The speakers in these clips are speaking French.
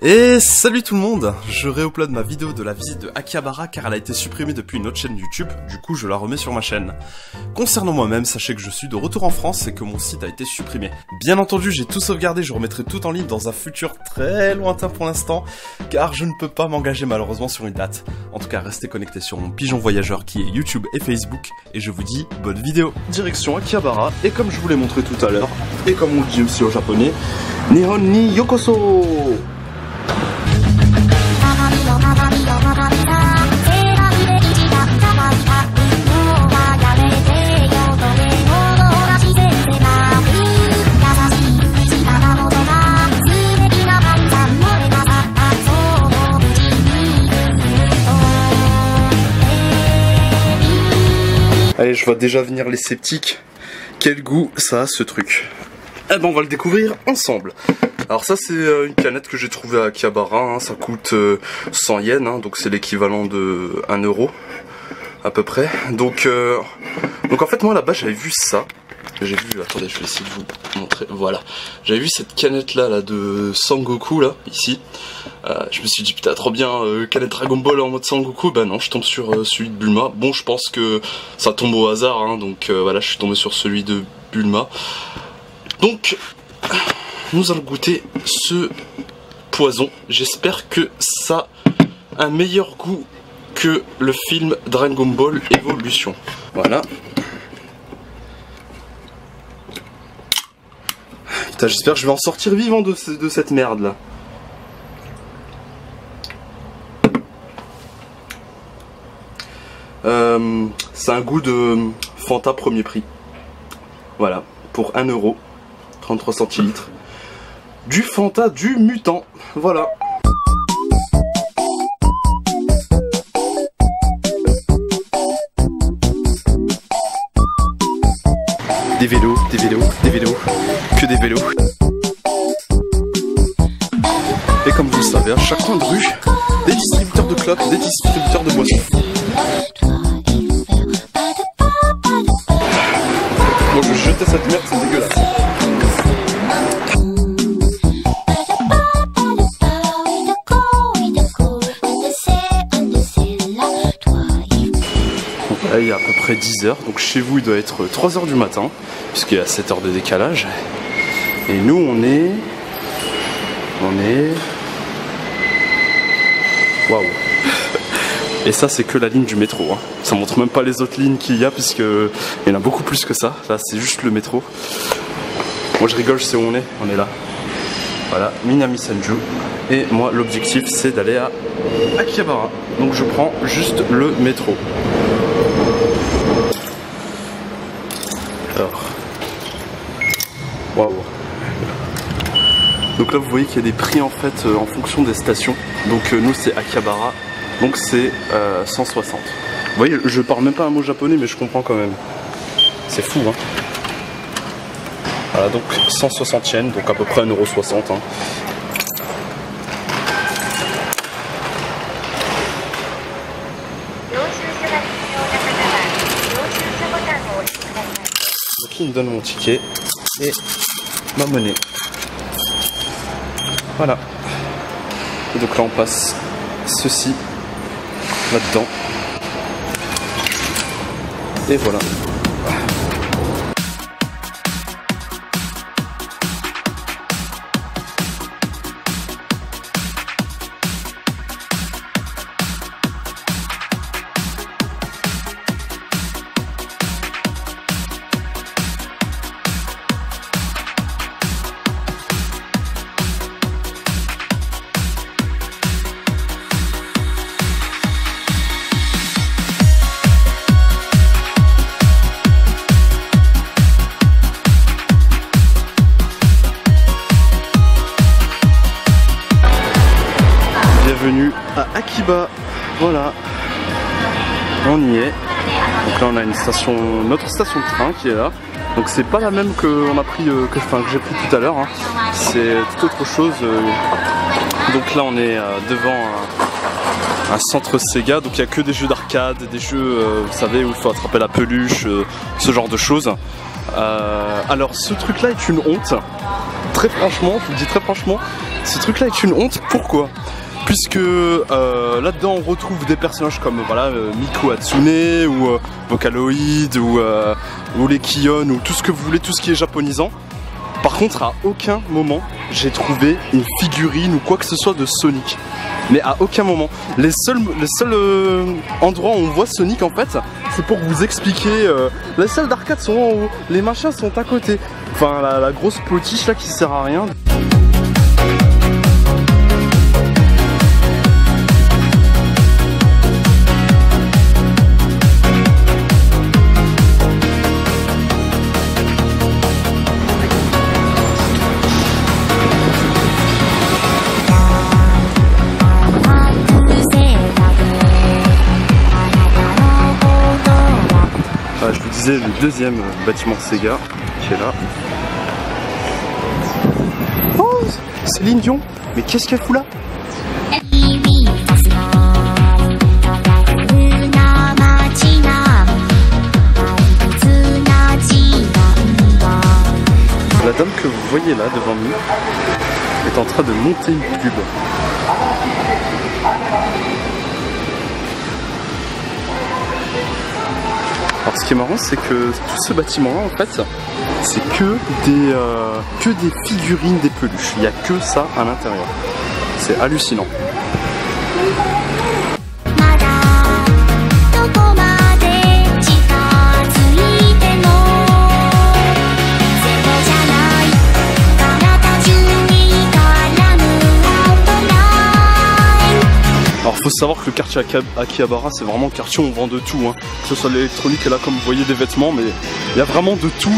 Et salut tout le monde, je réupload ma vidéo de la visite de Akihabara car elle a été supprimée depuis une autre chaîne YouTube, du coup je la remets sur ma chaîne. Concernant moi-même, sachez que je suis de retour en France et que mon site a été supprimé. Bien entendu, j'ai tout sauvegardé, je remettrai tout en ligne dans un futur très lointain pour l'instant, car je ne peux pas m'engager malheureusement sur une date. En tout cas, restez connectés sur mon pigeon voyageur qui est YouTube et Facebook, et je vous dis bonne vidéo. Direction Akihabara, et comme je vous l'ai montré tout à l'heure, et comme on le dit aussi au japonais, Nihon ni yokoso! Allez, je vois déjà venir les sceptiques. Quel goût ça a ce truc? Eh ben on va le découvrir ensemble. Alors ça c'est une canette que j'ai trouvée à Akihabara, hein. Ça coûte 100 yens, hein, donc c'est l'équivalent de 1 euro à peu près. Donc en fait moi là-bas j'avais vu ça. J'ai vu, attendez je vais essayer de vous montrer, voilà. J'avais vu cette canette là de Sangoku là, ici. Je me suis dit putain trop bien, canette Dragon Ball en mode Sangoku. Bah non, je tombe sur celui de Bulma. Bon je pense que ça tombe au hasard, hein, donc voilà je suis tombé sur celui de Bulma. Donc nous allons goûter ce poison. J'espère que ça a un meilleur goût que le film Dragon Ball Evolution. Voilà. Putain, j'espère que je vais en sortir vivant de cette merde là. C'est un goût de Fanta premier prix. Voilà, pour 1 euro, 33 centilitres. Du Fanta du mutant, voilà. Des vélos, des vélos, des vélos, que des vélos. Et comme vous le savez, à chaque coin de rue, des distributeurs de clopes, des distributeurs de boissons. Moi je vais jeter cette merde, c'est dégueulasse. Là, il est à peu près 10h, donc chez vous il doit être 3h du matin, puisqu'il y a 7 heures de décalage. Et nous on est... Waouh. Et ça c'est que la ligne du métro, hein. Ça montre même pas les autres lignes qu'il y a, puisqu'il y en a beaucoup plus que ça. Là c'est juste le métro. Moi je rigole, je sais où on est là. Voilà, Minami Senju. Et moi l'objectif c'est d'aller à Akihabara. Donc je prends juste le métro. Alors, waouh. Donc là vous voyez qu'il y a des prix en fait en fonction des stations. Donc nous c'est Akihabara, donc c'est 160. Vous voyez, je parle même pas un mot japonais mais je comprends quand même. C'est fou hein. Voilà, donc 160 yens, donc à peu près 1,60 €. Hein. Donc il me donne mon ticket et ma monnaie. Voilà. Et donc là on passe ceci là-dedans. Et voilà. Bienvenue à Akiba, voilà, on y est. Donc là on a une station, notre station de train qui est là. Donc c'est pas la même qu'on a pris, que j'ai pris tout à l'heure, hein. C'est tout autre chose. Donc là on est devant un centre Sega, donc il n'y a que des jeux d'arcade, des jeux, vous savez, où il faut attraper la peluche, ce genre de choses. Alors ce truc là est une honte, très franchement, je vous le dis très franchement, ce truc là est une honte. Pourquoi? Puisque là-dedans on retrouve des personnages comme voilà, Miku Hatsune ou Vocaloid ou les Kion ou tout ce que vous voulez, tout ce qui est japonisant. Par contre, à aucun moment j'ai trouvé une figurine ou quoi que ce soit de Sonic. Mais à aucun moment. Les seuls endroits où on voit Sonic en fait, c'est pour vous expliquer. Les salles d'arcade sont en haut, les machins sont à côté. Enfin, la grosse potiche là qui sert à rien. Je vous disais le deuxième bâtiment Sega qui est là. Oh, Céline Dion. Mais qu'est-ce qu'elle fout là? La dame que vous voyez là devant nous est en train de monter une pub. Alors ce qui est marrant, c'est que tout ce bâtiment là en fait, c'est que des figurines, des peluches. Il n'y a que ça à l'intérieur. C'est hallucinant. Alors faut savoir que le quartier Akihabara c'est vraiment le quartier où on vend de tout, hein. Que ce soit l'électronique et là comme vous voyez des vêtements, mais il y a vraiment de tout.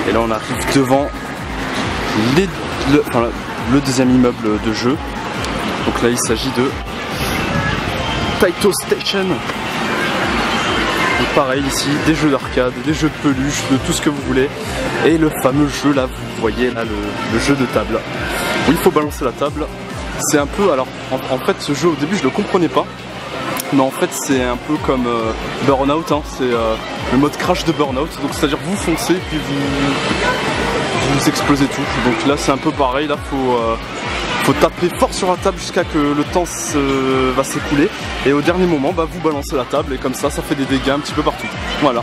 Et là on arrive devant le deuxième immeuble de jeu. Donc là il s'agit de Taito Station. Donc pareil ici, des jeux d'arcade, des jeux de peluche, de tout ce que vous voulez. Et le fameux jeu là, vous voyez là le jeu de table. Où il faut balancer la table. C'est un peu, alors en fait ce jeu au début je le comprenais pas. Mais en fait c'est un peu comme Burnout, hein. C'est le mode crash de Burnout. Donc c'est à dire vous foncez puis vous explosez tout. Donc là c'est un peu pareil, là faut taper fort sur la table jusqu'à que le temps va s'écouler. Et au dernier moment, bah, vous balancez la table et comme ça fait des dégâts un petit peu partout. Voilà.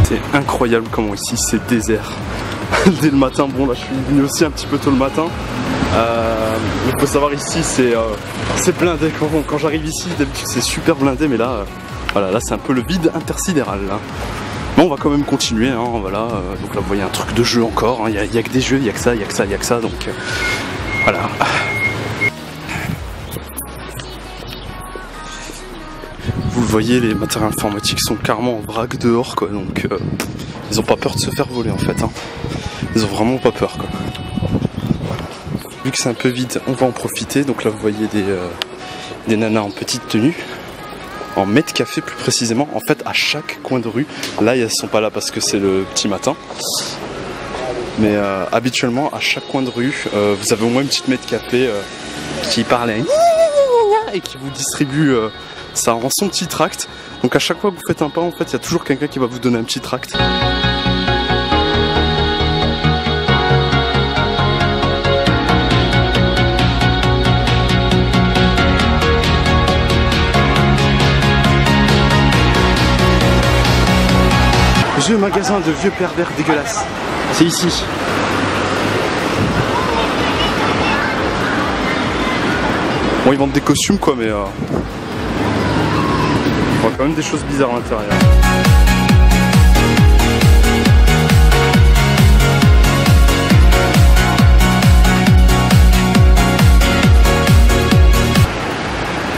C'est incroyable comment ici c'est désert. Dès le matin, bon là je suis venu aussi un petit peu tôt le matin. Il faut savoir ici c'est blindé quand j'arrive ici, d'habitude c'est super blindé, mais là voilà, là c'est un peu le vide intersidéral là. Bon, on va quand même continuer, hein, voilà. Donc là vous voyez un truc de jeu encore, hein. Il y a que des jeux, il y a que ça, il y a que ça, il y a que ça, donc voilà. Vous le voyez, les matériaux informatiques sont carrément en vrac dehors quoi, donc ils ont pas peur de se faire voler en fait, hein. Ils ont vraiment pas peur quoi. Vu que c'est un peu vide, on va en profiter. Donc là vous voyez des nanas en petite tenue, en mètre café plus précisément. En fait à chaque coin de rue, là elles sont pas là parce que c'est le petit matin. Mais habituellement à chaque coin de rue, vous avez au moins une petite mètre café qui parle et qui vous distribue ça en son petit tract. Donc à chaque fois que vous faites un pas, en fait il y a toujours quelqu'un qui va vous donner un petit tract. Jeu magasin de vieux pervers dégueulasses. C'est ici. Bon, ils vendent des costumes quoi, mais on voit quand même des choses bizarres à l'intérieur.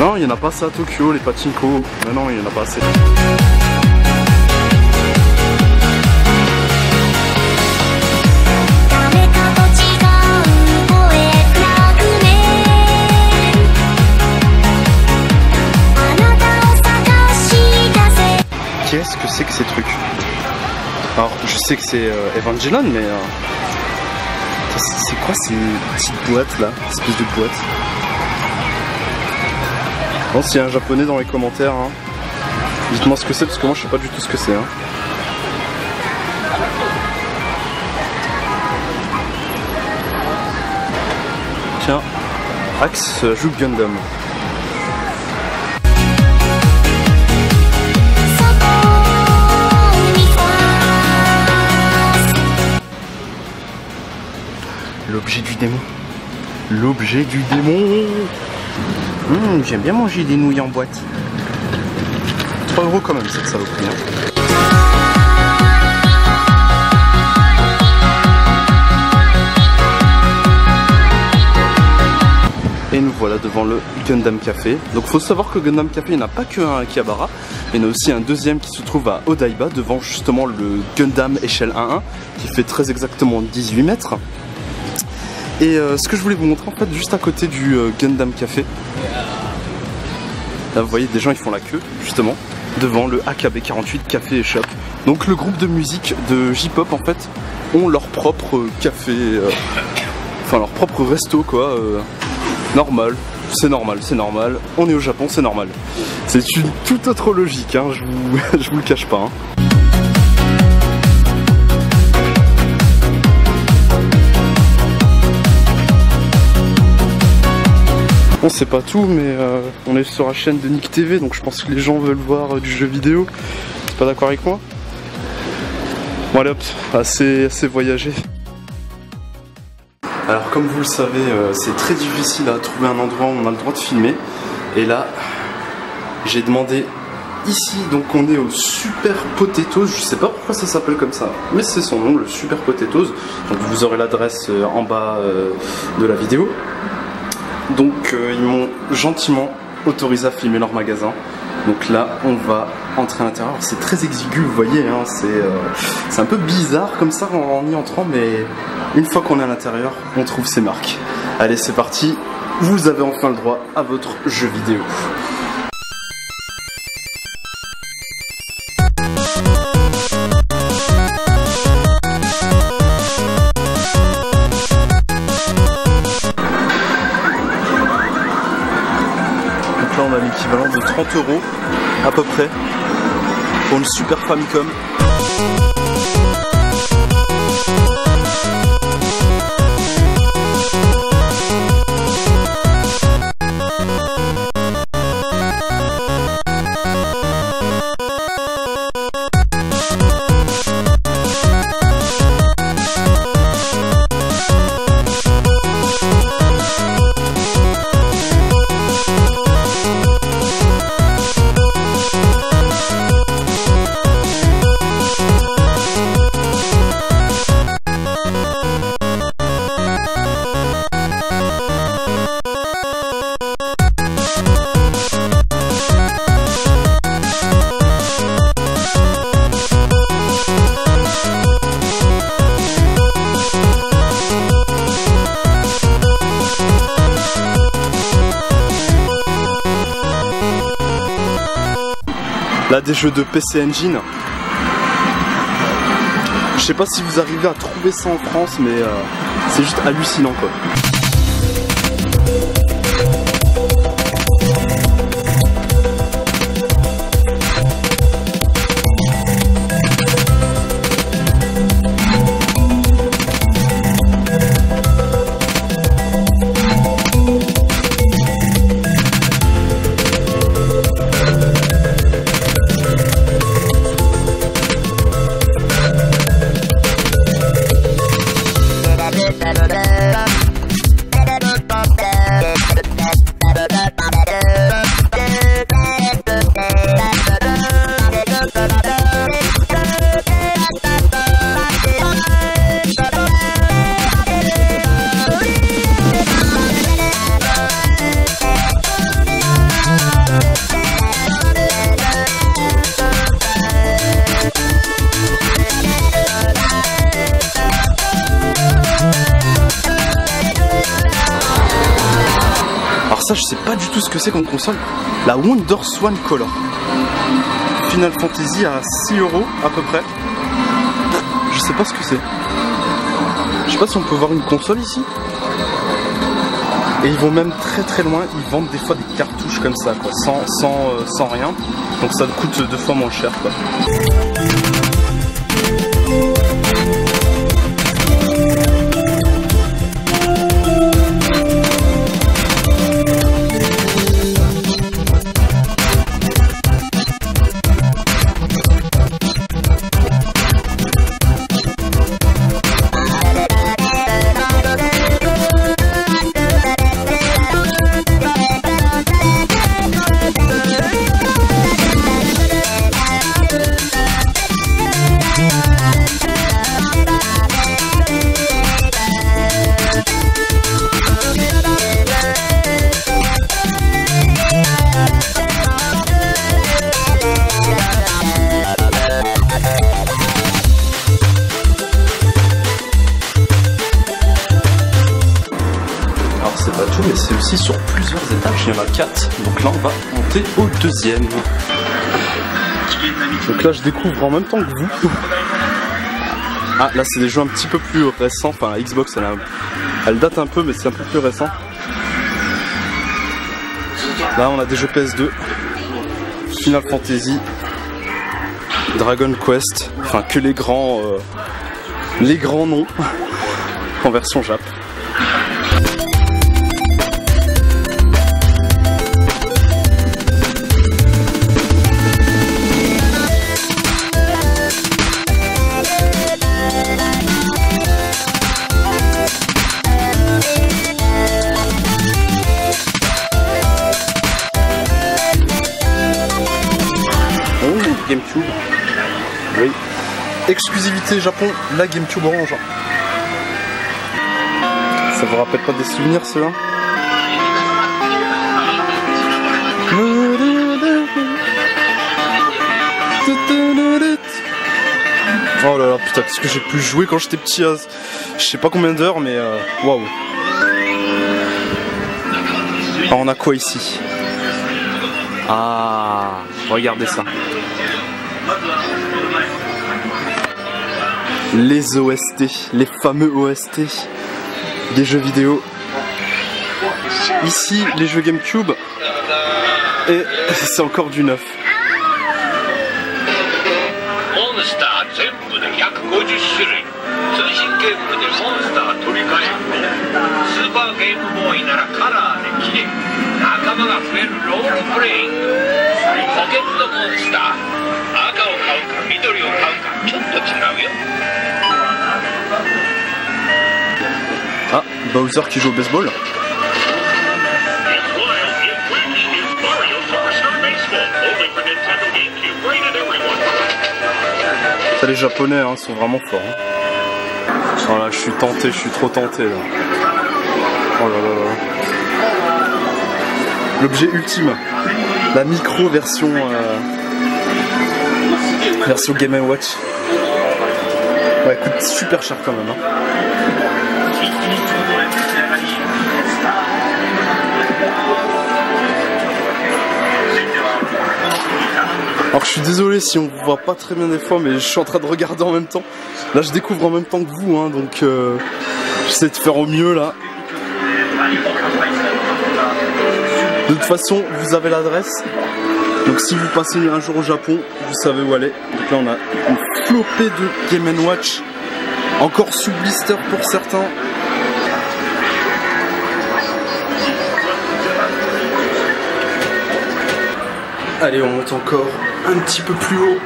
Non, il n'y en a pas ça à Tokyo, les pachinko. Mais non, il n'y en a pas assez. Qu'est-ce que c'est que ces trucs? sais que c'est Evangelion, mais c'est quoi ces petites boîtes là, espèce de boîte. Bon, s'il y a un japonais dans les commentaires, hein, dites-moi ce que c'est parce que moi je sais pas du tout ce que c'est. Hein. Tiens, Axe joue Gundam. L'objet du démon. L'objet du démon. J'aime bien manger des nouilles en boîte. 3 € quand même cette saloperie. Hein. Et nous voilà devant le Gundam Café. Donc faut savoir que Gundam Café, il n'y en a pas qu'un à Akihabara. Il y en a aussi un deuxième qui se trouve à Odaiba, devant justement le Gundam échelle 1.1, qui fait très exactement 18 mètres. Et ce que je voulais vous montrer en fait, juste à côté du Gundam Café. Là vous voyez, des gens ils font la queue, justement, devant le AKB48 Café et Shop. Donc le groupe de musique de J-Pop en fait, ont leur propre café, enfin leur propre resto quoi. Normal, c'est normal, c'est normal. On est au Japon, c'est normal. C'est une toute autre logique, hein, je vous le cache pas. Hein. Bon, c'est pas tout, mais on est sur la chaîne de Nick TV, donc je pense que les gens veulent voir du jeu vidéo. T'es pas d'accord avec moi? Bon allez hop, assez voyagé. Alors comme vous le savez, c'est très difficile à trouver un endroit où on a le droit de filmer. Et là, j'ai demandé ici, donc on est au Super Potatoes. Je sais pas pourquoi ça s'appelle comme ça, mais c'est son nom, le Super Potatoes. Donc vous aurez l'adresse en bas de la vidéo. Donc ils m'ont gentiment autorisé à filmer leur magasin. Donc là on va entrer à l'intérieur. C'est très exigu, vous voyez, hein, c'est un peu bizarre comme ça en y entrant, mais une fois qu'on est à l'intérieur, on trouve ses marques. Allez, c'est parti, vous avez enfin le droit à votre jeu vidéo. On a l'équivalent de 30 € à peu près pour une Super Famicom. Là, des jeux de PC Engine. Je sais pas si vous arrivez à trouver ça en France, mais c'est juste hallucinant quoi. Ça, je sais pas du tout ce que c'est comme console. La WonderSwan Color. Final Fantasy à 6 € à peu près. Je sais pas ce que c'est. Je sais pas si on peut voir une console ici. Et ils vont même très très loin, ils vendent des fois des cartouches comme ça quoi, sans rien. Donc ça coûte 2 fois moins cher quoi. C'est pas tout, mais c'est aussi sur plusieurs étages, il y en a 4. Donc là, on va monter au 2e. Donc là, je découvre en même temps que vous. Ah, là, c'est des jeux un petit peu plus récents. Enfin, la Xbox, elle date un peu, mais c'est un peu plus récent. Là, on a des jeux PS2, Final Fantasy, Dragon Quest. Enfin, que les grands noms en version Jap. GameCube, oui, exclusivité Japon, la GameCube orange. Ça vous rappelle pas des souvenirs ceux-là? Oh là là, putain, qu'est-ce que j'ai pu jouer quand j'étais petit, je sais pas combien d'heures, mais waouh. Ah, on a quoi ici? Ah, regardez ça. Les OST, les fameux OST des jeux vidéo. Ici, les jeux GameCube. Et c'est encore du neuf. Ah, Bowser qui joue au baseball. Ça, les Japonais hein, sont vraiment forts. Hein. Oh là, je suis tenté, je suis trop tenté là. Oh là là là. L'objet ultime, la micro version Game & Watch. Ouais, coûte super cher quand même. Hein. Alors je suis désolé si on voit pas très bien des fois, mais je suis en train de regarder en même temps. Là je découvre en même temps que vous, hein, donc j'essaie de faire au mieux là. De toute façon, vous avez l'adresse. Donc si vous passez un jour au Japon, vous savez où aller. Donc là on a une flopée de Game & Watch. Encore sous blister pour certains. Allez, on monte encore un petit peu plus haut.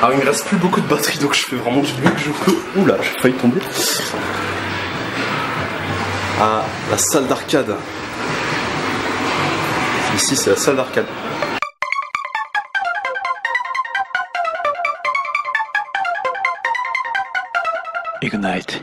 Alors il me reste plus beaucoup de batterie, donc je fais vraiment du mieux que je peux. Oula, j'ai failli tomber. Ah, la salle d'arcade. Ici c'est la salle d'arcade. Ignite.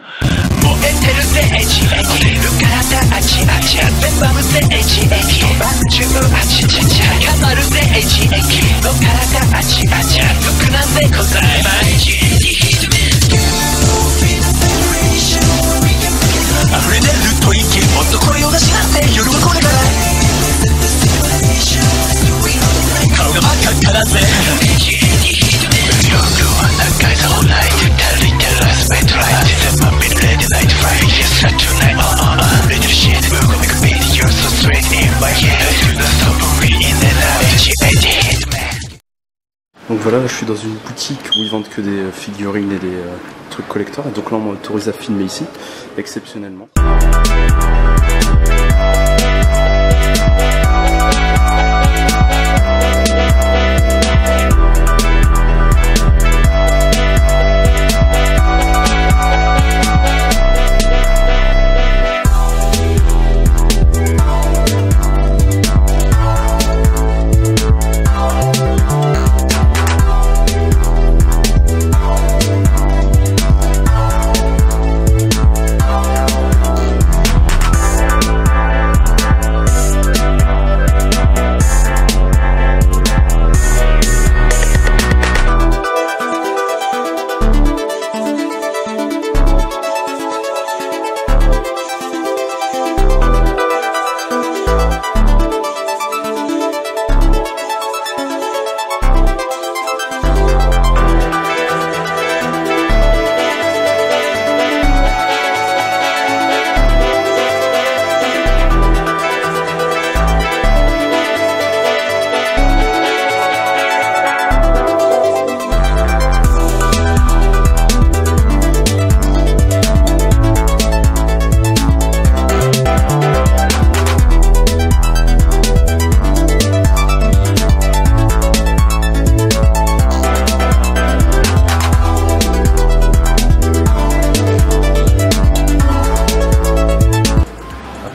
voilà, je suis dans une boutique où ils vendent que des figurines et des trucs collector. Et donc là on m'autorise à filmer ici, exceptionnellement.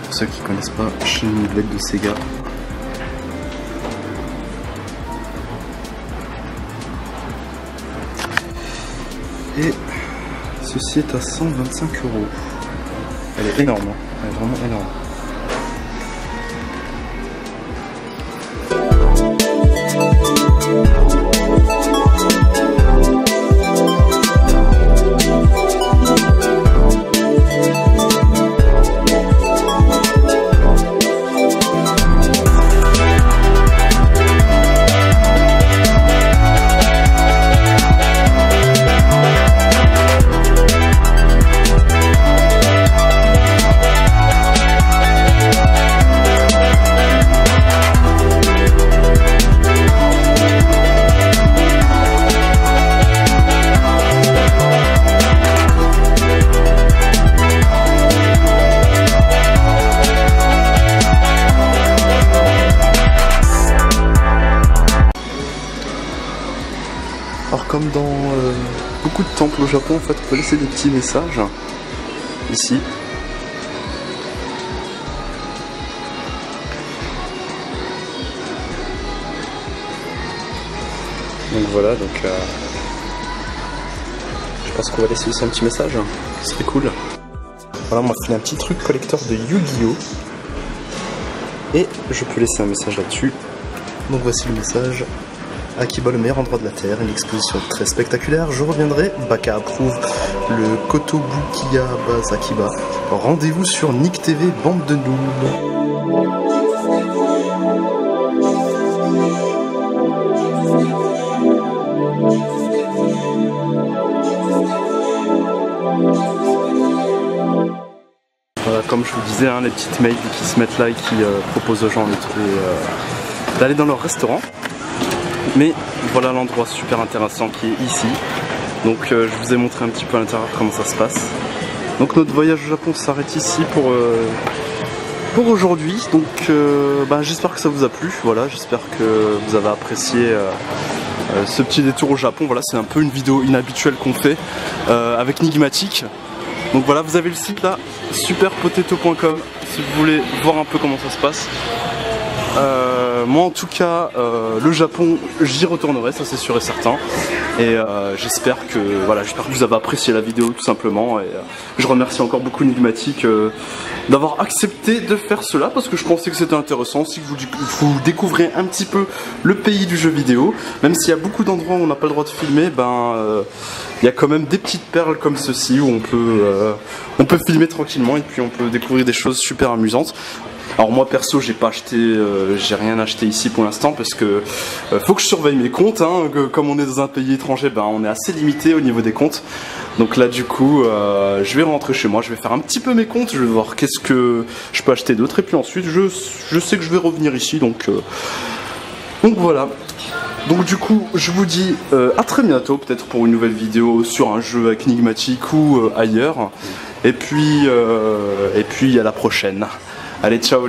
Pour ceux qui connaissent pas, chez une blague de Sega. Et ceci est à 125 €. Elle est énorme, hein. Elle est vraiment énorme. Alors comme dans beaucoup de temples au Japon, en fait, on peut laisser des petits messages ici. Donc voilà, donc je pense qu'on va laisser aussi un petit message, ce serait cool. Voilà, on m'a fait un petit truc collector de Yu-Gi-Oh! Et je peux laisser un message là-dessus. Donc voici le message. Akiba, le meilleur endroit de la Terre, une exposition très spectaculaire. Je reviendrai. Baka approuve le Kotobukiya Base Akiba. Rendez-vous sur Nick TV, bande de noobs. Voilà, comme je vous disais, hein, les petites mails qui se mettent là et qui proposent aux gens d'aller dans leur restaurant. Mais voilà l'endroit super intéressant qui est ici. Donc je vous ai montré un petit peu à l'intérieur comment ça se passe. Donc notre voyage au Japon s'arrête ici pour aujourd'hui. Donc j'espère que ça vous a plu. Voilà, j'espère que vous avez apprécié ce petit détour au Japon. Voilà, c'est un peu une vidéo inhabituelle qu'on fait avec Nigmatic. Donc voilà, vous avez le site là, superpotato.com si vous voulez voir un peu comment ça se passe. Moi en tout cas le Japon j'y retournerai, ça c'est sûr et certain, et j'espère que vous avez apprécié la vidéo tout simplement, et je remercie encore beaucoup Nigmatic d'avoir accepté de faire cela, parce que je pensais que c'était intéressant si vous découvrez un petit peu le pays du jeu vidéo. Même s'il y a beaucoup d'endroits où on n'a pas le droit de filmer, il y a quand même des petites perles comme ceci où on peut filmer tranquillement et puis on peut découvrir des choses super amusantes. Alors moi perso j'ai rien acheté ici pour l'instant, parce que faut que je surveille mes comptes, hein, comme on est dans un pays étranger, on est assez limité au niveau des comptes. Donc là du coup je vais rentrer chez moi, je vais faire un petit peu mes comptes, je vais voir qu'est-ce que je peux acheter d'autre, et puis ensuite je sais que je vais revenir ici, donc voilà. Donc du coup, je vous dis à très bientôt, peut-être pour une nouvelle vidéo sur un jeu énigmatique ou ailleurs. Et puis à la prochaine. Allez, ciao.